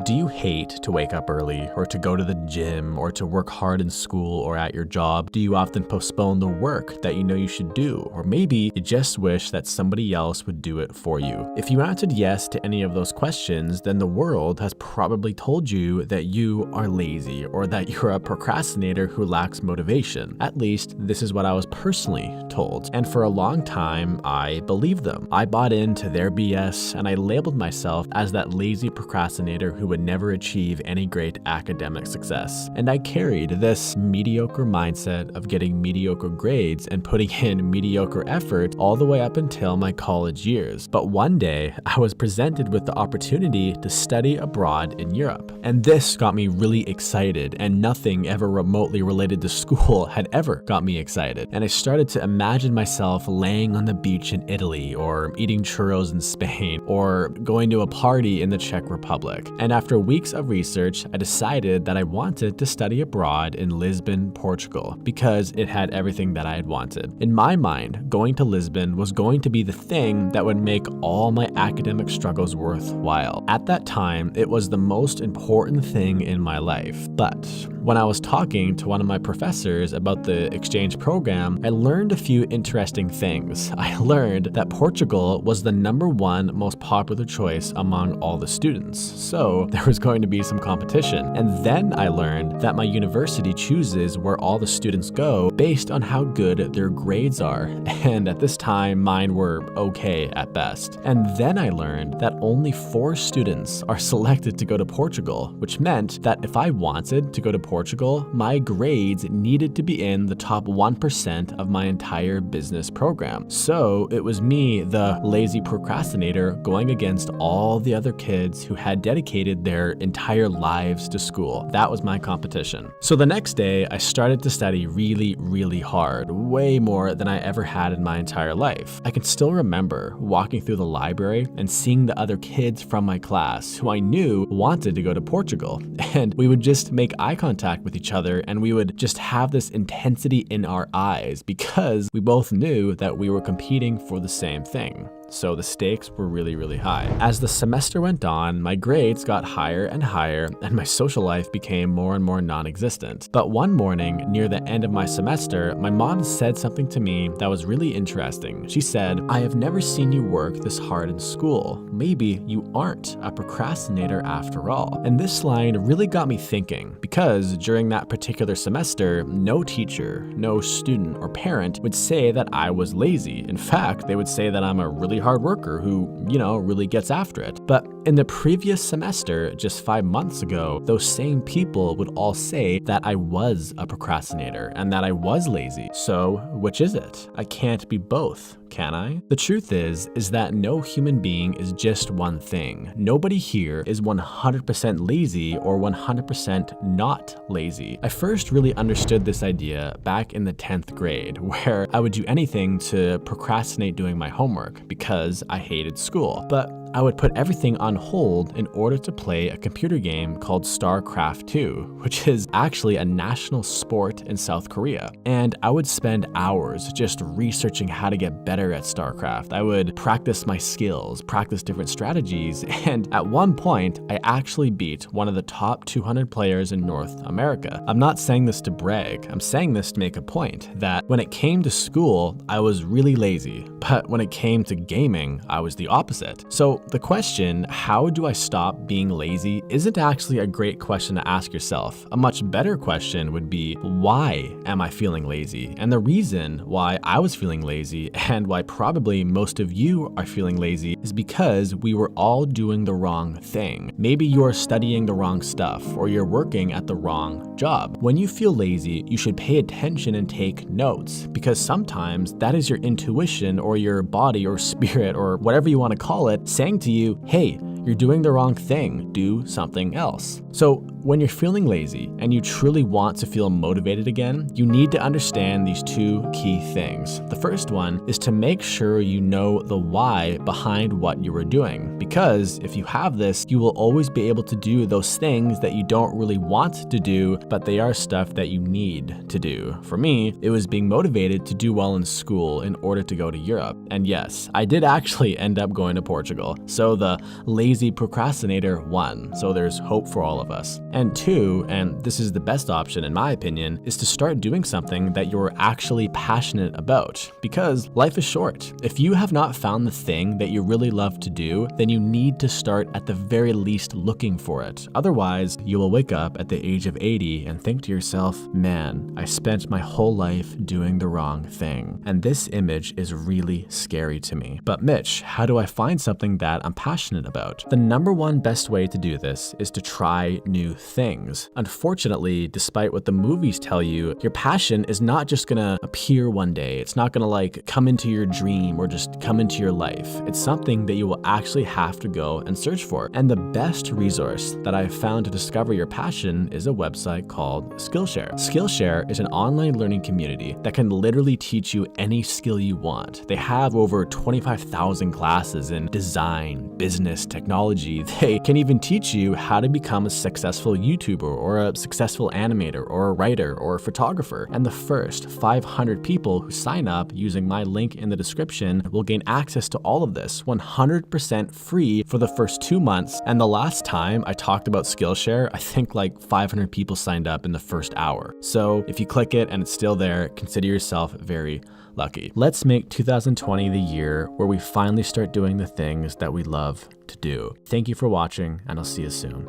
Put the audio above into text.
Do you hate to wake up early or to go to the gym or to work hard in school or at your job? Do you often postpone the work that you know you should do? Or maybe you just wish that somebody else would do it for you? If you answered yes to any of those questions, then the world has probably told you that you are lazy or that you're a procrastinator who lacks motivation. At least this is what I was personally told. And for a long time, I believed them. I bought into their BS and I labeled myself as that lazy procrastinator who would never achieve any great academic success. And I carried this mediocre mindset of getting mediocre grades and putting in mediocre effort all the way up until my college years. But one day, I was presented with the opportunity to study abroad in Europe. And this got me really excited, and nothing ever remotely related to school had ever got me excited. And I started to imagine myself laying on the beach in Italy, or eating churros in Spain, or going to a party in the Czech Republic. And after weeks of research, I decided that I wanted to study abroad in Lisbon, Portugal, because it had everything that I had wanted. In my mind, going to Lisbon was going to be the thing that would make all my academic struggles worthwhile. At that time, it was the most important thing in my life. But when I was talking to one of my professors about the exchange program, I learned a few interesting things. I learned that Portugal was the #1 most popular choice among all the students. So there was going to be some competition. And then I learned that my university chooses where all the students go based on how good their grades are. And at this time, mine were okay at best. And then I learned that only 4 students are selected to go to Portugal, which meant that if I wanted to go to Portugal, my grades needed to be in the top 1% of my entire business program. So it was me, the lazy procrastinator, going against all the other kids who had dedicated their entire lives to school. That was my competition. So the next day, I started to study really hard, way more than I ever had in my entire life. I can still remember walking through the library and seeing the other kids from my class who I knew wanted to go to Portugal. And we would just make eye contact with each other and we would just have this intensity in our eyes because we both knew that we were competing for the same thing. So the stakes were really high. As the semester went on, my grades got higher and higher, and my social life became more and more non-existent. But one morning, near the end of my semester, my mom said something to me that was really interesting. She said, "I have never seen you work this hard in school. Maybe you aren't a procrastinator after all." And this line really got me thinking, because during that particular semester, no teacher, no student or parent would say that I was lazy. In fact, they would say that I'm a really hard worker who, really gets after it. But in the previous semester, just 5 months ago, those same people would all say that I was a procrastinator and that I was lazy. So which is it? I can't be both, can I? The truth is that no human being is just one thing. Nobody here is 100% lazy or 100% not lazy. I first really understood this idea back in the 10th grade, where I would do anything to procrastinate doing my homework because I hated school. But I would put everything on hold in order to play a computer game called StarCraft 2, which is actually a national sport in South Korea. And I would spend hours just researching how to get better at StarCraft. I would practice my skills, practice different strategies, and at one point, I actually beat one of the top 200 players in North America. I'm not saying this to brag, I'm saying this to make a point that when it came to school, I was really lazy, but when it came to gaming, I was the opposite. So the question, how do I stop being lazy, isn't actually a great question to ask yourself. A much better question would be, why am I feeling lazy? And the reason why I was feeling lazy, and why probably most of you are feeling lazy, is because we were all doing the wrong thing. Maybe you're studying the wrong stuff, or you're working at the wrong job. When you feel lazy, you should pay attention and take notes, because sometimes that is your intuition or your body or spirit or whatever you want to call it saying to you, hey, you're doing the wrong thing, do something else. So When you're feeling lazy and you truly want to feel motivated again, you need to understand these two key things. The first one is to make sure you know the why behind what you are doing, because if you have this, you will always be able to do those things that you don't really want to do, but they are stuff that you need to do. For me, it was being motivated to do well in school in order to go to Europe. And yes, I did actually end up going to Portugal. So the lazy procrastinator won. So there's hope for all of us. And two, and this is the best option in my opinion, is to start doing something that you're actually passionate about, because life is short. If you have not found the thing that you really love to do, then you need to start at the very least looking for it. Otherwise, you will wake up at the age of 80 and think to yourself, man, I spent my whole life doing the wrong thing. And this image is really scary to me. But Mitch, how do I find something that I'm passionate about? The number one best way to do this is to try new things. Unfortunately, despite what the movies tell you, your passion is not just gonna appear one day. It's not gonna like come into your dream or just come into your life. It's something that you will actually have to go and search for. And the best resource that I've found to discover your passion is a website called Skillshare. Skillshare is an online learning community that can literally teach you any skill you want. They have over 25,000 classes in design, business, technology. They can even teach you how to become a successful YouTuber or a successful animator or a writer or a photographer. And the first 500 people who sign up using my link in the description will gain access to all of this 100% free for the first 2 months. And the last time I talked about Skillshare, I think like 500 people signed up in the first hour. So if you click it and it's still there, consider yourself very lucky. Let's make 2020 the year where we finally start doing the things that we love to do. Thank you for watching, and I'll see you soon.